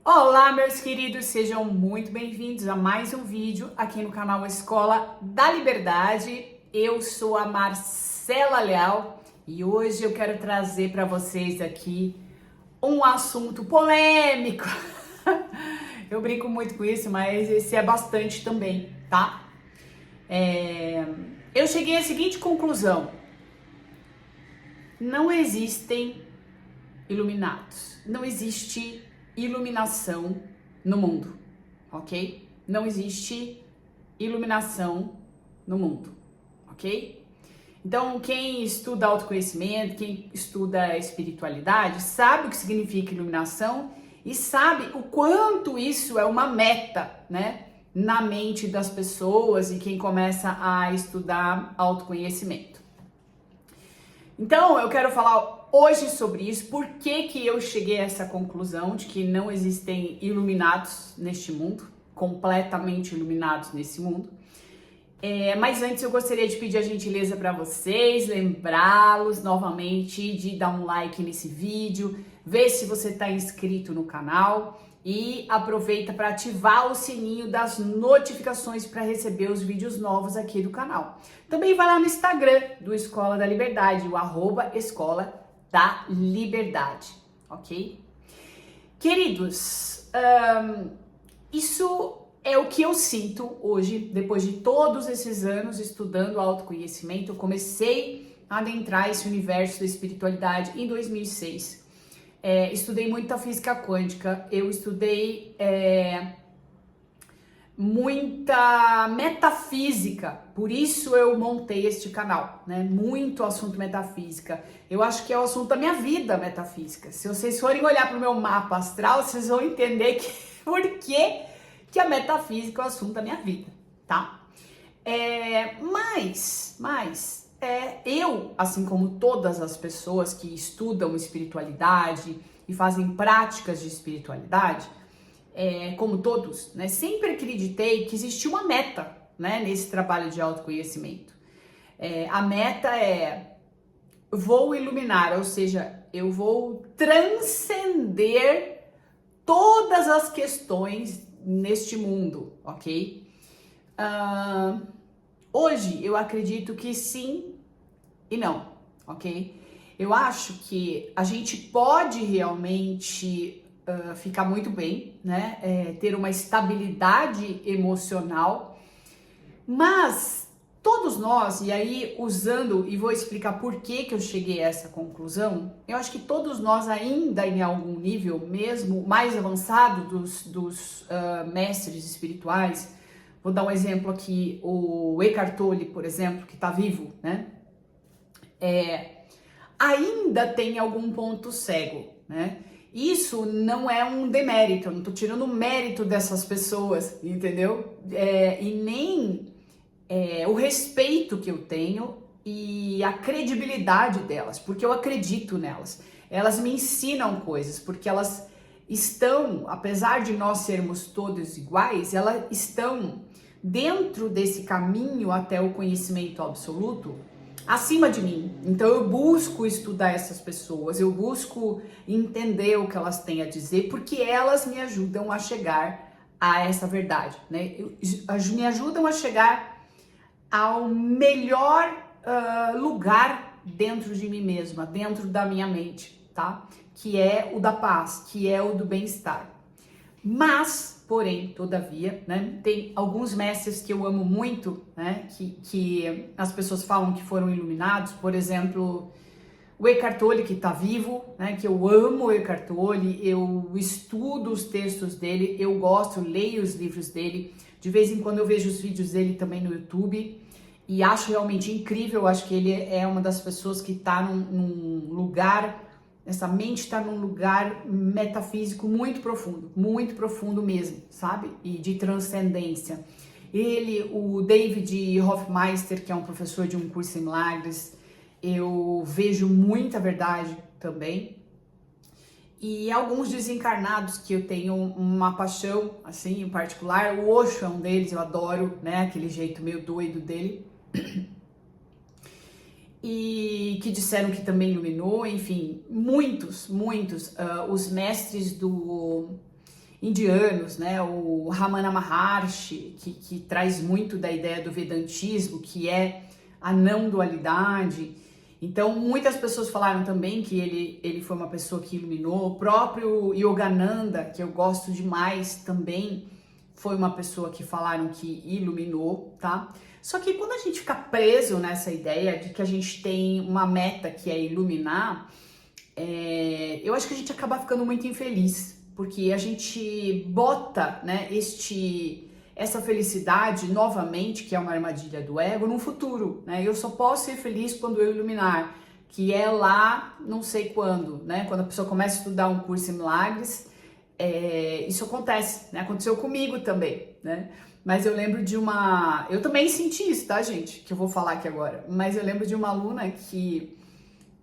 Olá, meus queridos, sejam muito bem-vindos a mais um vídeo aqui no canal Escola da Liberdade. Eu sou a Marcela Leal e hoje eu quero trazer para vocês aqui um assunto polêmico. Eu brinco muito com isso, mas esse é bastante também, tá? Eu cheguei à seguinte conclusão: não existem iluminados, não existe iluminação no mundo, ok? Não existe iluminação no mundo, ok? Então, quem estuda autoconhecimento, quem estuda espiritualidade, sabe o que significa iluminação e sabe o quanto isso é uma meta, né? Na mente das pessoas e quem começa a estudar autoconhecimento. Então, eu quero falar hoje sobre isso, por que eu cheguei a essa conclusão de que não existem iluminados neste mundo, completamente iluminados nesse mundo. Mas antes eu gostaria de pedir a gentileza para vocês, lembrá-los novamente de dar um like nesse vídeo, ver se você está inscrito no canal e aproveita para ativar o sininho das notificações para receber os vídeos novos aqui do canal. Também vai lá no Instagram do Escola da Liberdade, o @Escola da Liberdade, ok? Queridos, isso é o que eu sinto hoje, depois de todos esses anos estudando autoconhecimento. Eu comecei a adentrar esse universo da espiritualidade em 2006. Estudei muita física quântica, eu estudei muita metafísica, por isso eu montei este canal, né? Muito assunto metafísica. Eu acho que é o assunto da minha vida, metafísica. Se vocês forem olhar para o meu mapa astral, vocês vão entender por que a metafísica é o assunto da minha vida, tá? Eu, assim como todas as pessoas que estudam espiritualidade e fazem práticas de espiritualidade, como todos, né, sempre acreditei que existia uma meta, né, nesse trabalho de autoconhecimento. A meta é: vou iluminar, ou seja, eu vou transcender todas as questões neste mundo, ok? Hoje eu acredito que sim e não, ok? Eu acho que a gente pode realmente ficar muito bem, né? Ter uma estabilidade emocional, mas todos nós, e aí usando, e vou explicar por que eu cheguei a essa conclusão, eu acho que todos nós ainda em algum nível, mesmo mais avançado dos mestres espirituais, vou dar um exemplo aqui, o Eckhart Tolle, por exemplo, que está vivo, né? Ainda tem algum ponto cego, né? Isso não é um demérito, eu não tô tirando o mérito dessas pessoas, entendeu? E nem o respeito que eu tenho e a credibilidade delas, porque eu acredito nelas. Elas me ensinam coisas, porque elas estão, apesar de nós sermos todos iguais, elas estão dentro desse caminho até o conhecimento absoluto acima de mim. Então eu busco estudar essas pessoas, eu busco entender o que elas têm a dizer, porque elas me ajudam a chegar a essa verdade, né? Me ajudam a chegar ao melhor lugar dentro de mim mesma, dentro da minha mente, tá? Que é o da paz, que é o do bem-estar. Mas, porém, todavia, né, tem alguns mestres que eu amo muito, né, que as pessoas falam que foram iluminados, por exemplo, o Eckhart Tolle, que está vivo, né, que eu amo o Eckhart Tolle, eu estudo os textos dele, eu gosto, eu leio os livros dele, de vez em quando eu vejo os vídeos dele também no YouTube, e acho realmente incrível. Acho que ele é uma das pessoas que está num lugar, essa mente está num lugar metafísico muito profundo mesmo, sabe? E de transcendência. Ele, o David Hoffmeister, que é um professor de um curso em milagres, eu vejo muita verdade também. E alguns desencarnados que eu tenho uma paixão, assim, em particular, o Osho é um deles, eu adoro, né, aquele jeito meio doido dele. E que disseram que também iluminou, enfim, muitos, os mestres do indianos, né? O Ramana Maharshi, que traz muito da ideia do Vedantismo, que é a não dualidade. Então, muitas pessoas falaram também que ele foi uma pessoa que iluminou. O próprio Yogananda, que eu gosto demais também, foi uma pessoa que falaram que iluminou, tá? Só que quando a gente fica preso nessa ideia de que a gente tem uma meta que é iluminar, eu acho que a gente acaba ficando muito infeliz, porque a gente bota, né, essa felicidade novamente, que é uma armadilha do ego, no futuro, né? Eu só posso ser feliz quando eu iluminar, que é lá, não sei quando, né? Quando a pessoa começa a estudar um curso em milagres, isso acontece, né? Aconteceu comigo também, né? Mas eu lembro eu também senti isso, tá, gente? Que eu vou falar aqui agora. Mas eu lembro de uma aluna que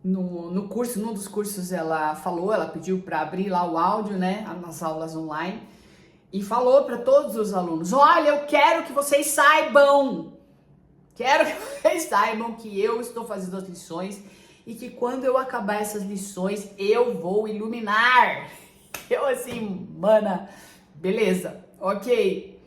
num dos cursos ela pediu para abrir lá o áudio, né? Nas aulas online. E falou para todos os alunos: olha, eu quero que vocês saibam que eu estou fazendo as lições e que quando eu acabar essas lições eu vou iluminar. Eu assim, mana, beleza, ok,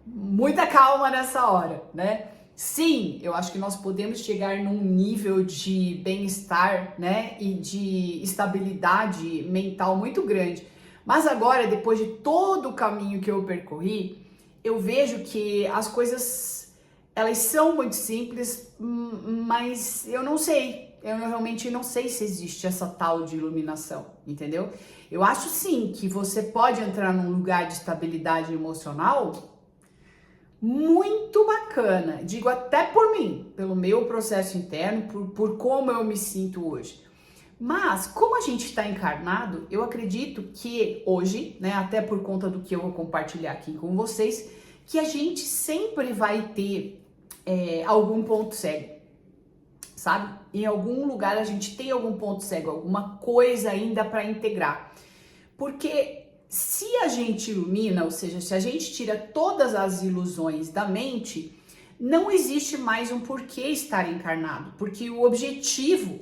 muita calma nessa hora, né? Sim, eu acho que nós podemos chegar num nível de bem-estar, né, e de estabilidade mental muito grande. Mas agora, depois de todo o caminho que eu percorri, eu vejo que as coisas, elas são muito simples, mas eu não sei. Eu realmente não sei se existe essa tal de iluminação, entendeu? Eu acho sim que você pode entrar num lugar de estabilidade emocional muito bacana. Digo até por mim, pelo meu processo interno, por como eu me sinto hoje. Mas, como a gente está encarnado, eu acredito que hoje, né, até por conta do que eu vou compartilhar aqui com vocês, que a gente sempre vai ter algum ponto cego, sabe? Em algum lugar a gente tem algum ponto cego, alguma coisa ainda para integrar. Porque se a gente ilumina, ou seja, se a gente tira todas as ilusões da mente, não existe mais um porquê estar encarnado, porque o objetivo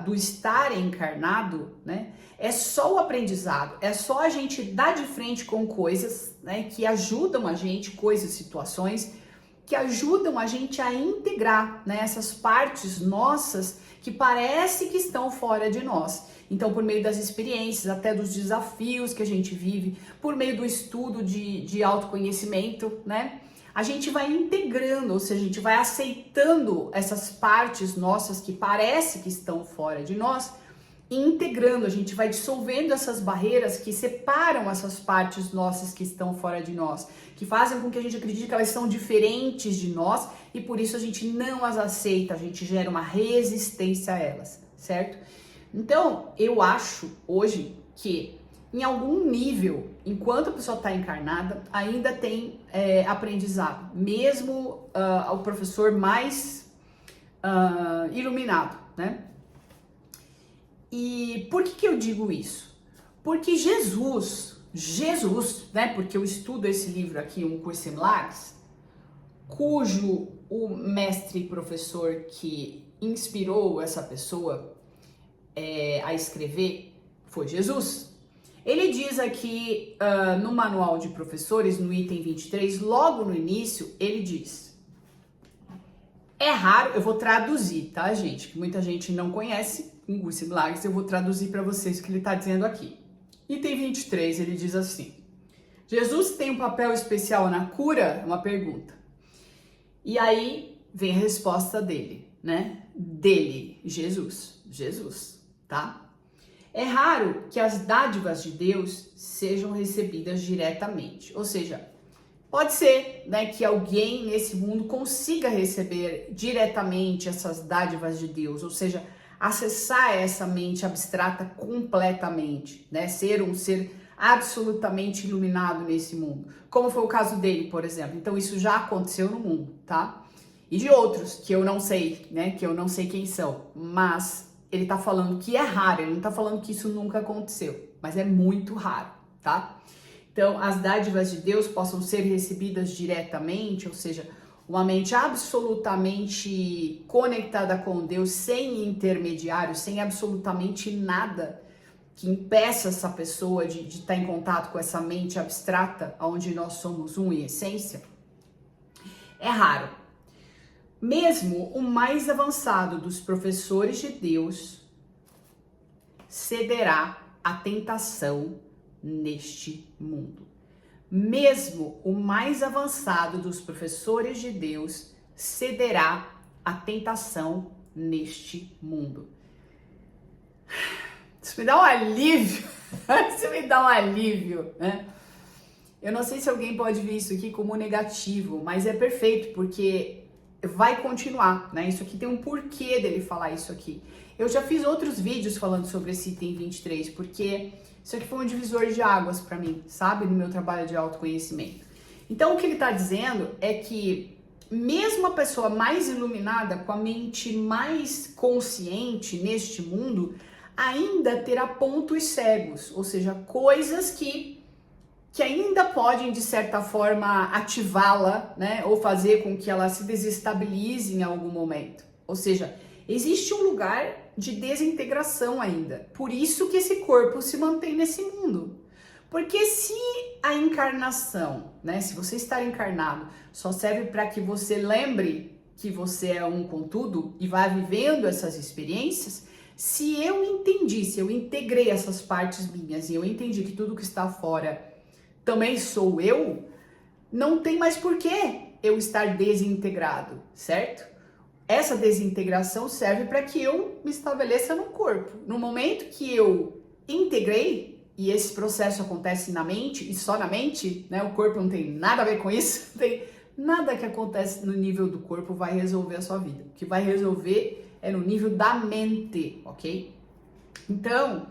do estar encarnado, né, é só o aprendizado, é só a gente dar de frente com coisas, né, que ajudam a gente, coisas, situações, que ajudam a gente a integrar, né, essas partes nossas que parece que estão fora de nós. Então, por meio das experiências, até dos desafios que a gente vive, por meio do estudo de autoconhecimento, né, a gente vai integrando, ou seja, a gente vai aceitando essas partes nossas que parece que estão fora de nós e integrando, a gente vai dissolvendo essas barreiras que separam essas partes nossas que estão fora de nós, que fazem com que a gente acredite que elas são diferentes de nós e por isso a gente não as aceita, a gente gera uma resistência a elas, certo? Então, eu acho hoje que em algum nível, enquanto a pessoa está encarnada, ainda tem aprendizado, mesmo o professor mais iluminado, né? E por que eu digo isso? Porque Jesus, né? Porque eu estudo esse livro aqui, Um Curso em Milagres, cujo o mestre e professor que inspirou essa pessoa a escrever foi Jesus. Ele diz aqui no manual de professores, no item 23, logo no início, ele diz: é raro, eu vou traduzir, tá, gente? Que muita gente não conhece Um Curso em Milagres, eu vou traduzir para vocês o que ele está dizendo aqui. Item 23, ele diz assim: Jesus tem um papel especial na cura? Uma pergunta. E aí vem a resposta dele, né? Jesus, tá? É raro que as dádivas de Deus sejam recebidas diretamente. Ou seja, pode ser, né, que alguém nesse mundo consiga receber diretamente essas dádivas de Deus, ou seja, acessar essa mente abstrata completamente, né? Ser um ser absolutamente iluminado nesse mundo. Como foi o caso dele, por exemplo. Então isso já aconteceu no mundo, tá? E de outros que eu não sei, né? Que eu não sei quem são, mas ele tá falando que é raro, ele não tá falando que isso nunca aconteceu, mas é muito raro, tá? Então, as dádivas de Deus possam ser recebidas diretamente, ou seja, uma mente absolutamente conectada com Deus, sem intermediário, sem absolutamente nada, que impeça essa pessoa de estar em contato com essa mente abstrata, onde nós somos um em essência, é raro. Mesmo o mais avançado dos professores de Deus cederá à tentação neste mundo. Mesmo o mais avançado dos professores de Deus cederá à tentação neste mundo. Isso me dá um alívio. Isso me dá um alívio, né? Eu não sei se alguém pode ver isso aqui como negativo, mas é perfeito, porque vai continuar, né? Isso aqui tem um porquê dele falar isso aqui. Eu já fiz outros vídeos falando sobre esse item 23, porque isso aqui foi um divisor de águas para mim, sabe? No meu trabalho de autoconhecimento. Então, o que ele está dizendo é que mesmo a pessoa mais iluminada, com a mente mais consciente neste mundo, ainda terá pontos cegos, ou seja, coisas que ainda podem, de certa forma, ativá-la, né? Ou fazer com que ela se desestabilize em algum momento. Ou seja, existe um lugar de desintegração ainda. Por isso que esse corpo se mantém nesse mundo. Porque se a encarnação, né? Se você estar encarnado, só serve para que você lembre que você é um com tudo e vá vivendo essas experiências, se eu entendi, se eu integrei essas partes minhas e eu entendi que tudo que está fora também sou eu, não tem mais porquê eu estar desintegrado, certo? Essa desintegração serve para que eu me estabeleça no corpo. No momento que eu integrei, e esse processo acontece na mente, e só na mente, né? O corpo não tem nada a ver com isso, não tem nada que acontece no nível do corpo vai resolver a sua vida. O que vai resolver é no nível da mente, ok? Então,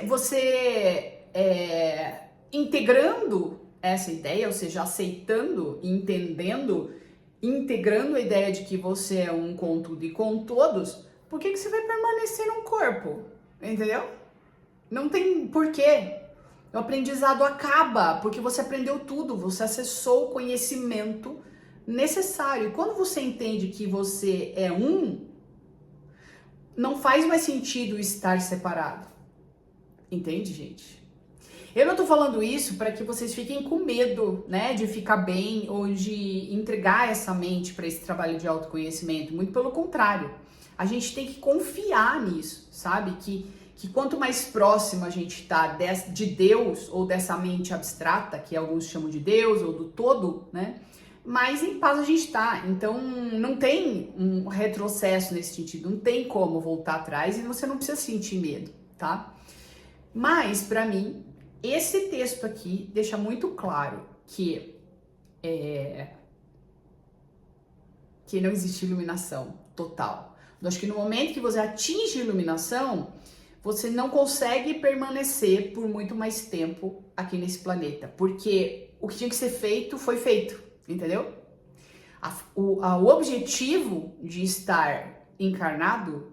você integrando essa ideia, ou seja, aceitando, entendendo, integrando a ideia de que você é um com tudo e com todos, por que você vai permanecer num corpo? Entendeu? Não tem porquê. O aprendizado acaba, porque você aprendeu tudo, você acessou o conhecimento necessário. E quando você entende que você é um, não faz mais sentido estar separado. Entende, gente? Eu não tô falando isso para que vocês fiquem com medo, né, de ficar bem ou de entregar essa mente para esse trabalho de autoconhecimento. Muito pelo contrário. A gente tem que confiar nisso, sabe? Que quanto mais próximo a gente tá de Deus ou dessa mente abstrata, que alguns chamam de Deus ou do todo, né? Mais em paz a gente tá. Então, não tem um retrocesso nesse sentido. Não tem como voltar atrás e você não precisa sentir medo, tá? Mas, para mim, esse texto aqui deixa muito claro que não existe iluminação total. Eu acho que no momento que você atinge iluminação, você não consegue permanecer por muito mais tempo aqui nesse planeta. Porque o que tinha que ser feito, foi feito, entendeu? O objetivo de estar encarnado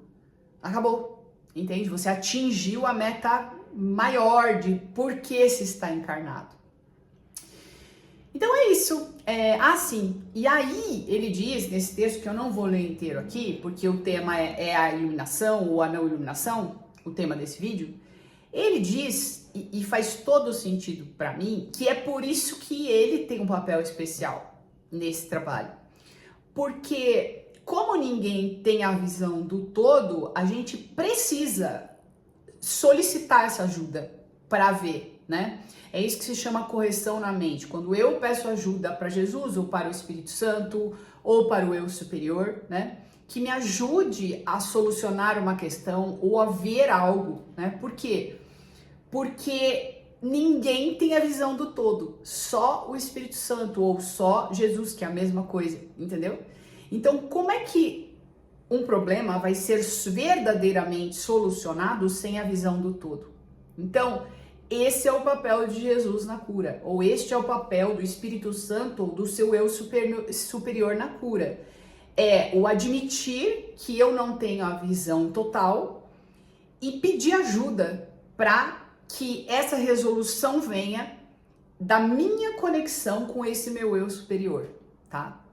acabou, entende? Você atingiu a meta maior de por que se está encarnado. Então é isso, assim, e aí ele diz nesse texto, que eu não vou ler inteiro aqui, porque o tema é a iluminação ou a não iluminação, o tema desse vídeo, ele diz, e faz todo sentido para mim, que é por isso que ele tem um papel especial nesse trabalho. Porque como ninguém tem a visão do todo, a gente precisa solicitar essa ajuda para ver, né? É isso que se chama correção na mente. Quando eu peço ajuda para Jesus ou para o Espírito Santo ou para o eu superior, né? Que me ajude a solucionar uma questão ou a ver algo, né? Por quê? Porque ninguém tem a visão do todo. Só o Espírito Santo ou só Jesus, que é a mesma coisa, entendeu? Então, como é que um problema vai ser verdadeiramente solucionado sem a visão do todo? Então, esse é o papel de Jesus na cura, ou este é o papel do Espírito Santo ou do seu eu superior na cura. É o admitir que eu não tenho a visão total e pedir ajuda para que essa resolução venha da minha conexão com esse meu eu superior, tá?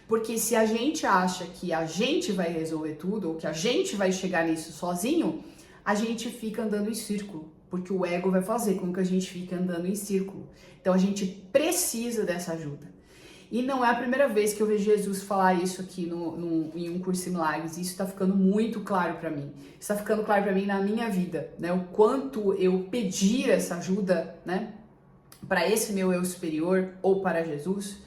Porque se a gente acha que a gente vai resolver tudo, ou que a gente vai chegar nisso sozinho, a gente fica andando em círculo, porque o ego vai fazer com que a gente fique andando em círculo. Então a gente precisa dessa ajuda. E não é a primeira vez que eu vejo Jesus falar isso aqui em um curso de milagres. Isso está ficando muito claro para mim. Está ficando claro para mim na minha vida, né? O quanto eu pedir essa ajuda, né? Para esse meu eu superior ou para Jesus,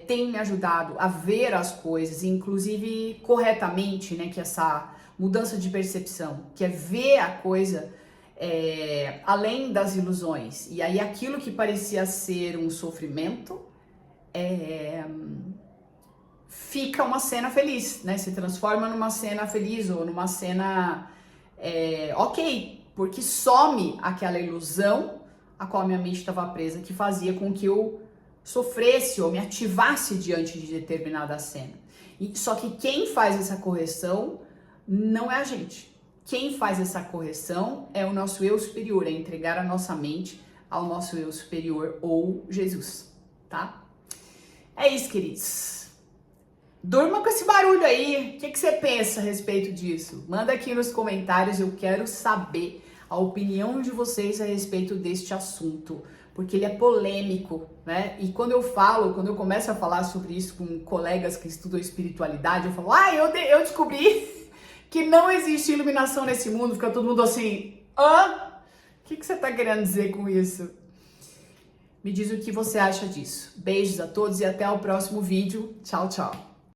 tem me ajudado a ver as coisas, inclusive corretamente, né? Que essa mudança de percepção, que é ver a coisa além das ilusões. E aí aquilo que parecia ser um sofrimento fica uma cena feliz, né? Se transforma numa cena feliz ou numa cena ok, porque some aquela ilusão a qual minha mente estava presa, que fazia com que eu sofresse ou me ativasse diante de determinada cena. Só que quem faz essa correção não é a gente. Quem faz essa correção é o nosso eu superior, é entregar a nossa mente ao nosso eu superior ou Jesus, tá? É isso, queridos. Durma com esse barulho aí. O que você pensa a respeito disso? Manda aqui nos comentários, eu quero saber a opinião de vocês a respeito deste assunto, porque ele é polêmico, né? E quando eu começo a falar sobre isso com colegas que estudam espiritualidade, eu falo, eu descobri que não existe iluminação nesse mundo, fica todo mundo assim, o que você tá querendo dizer com isso? Me diz o que você acha disso. Beijos a todos e até o próximo vídeo. Tchau, tchau.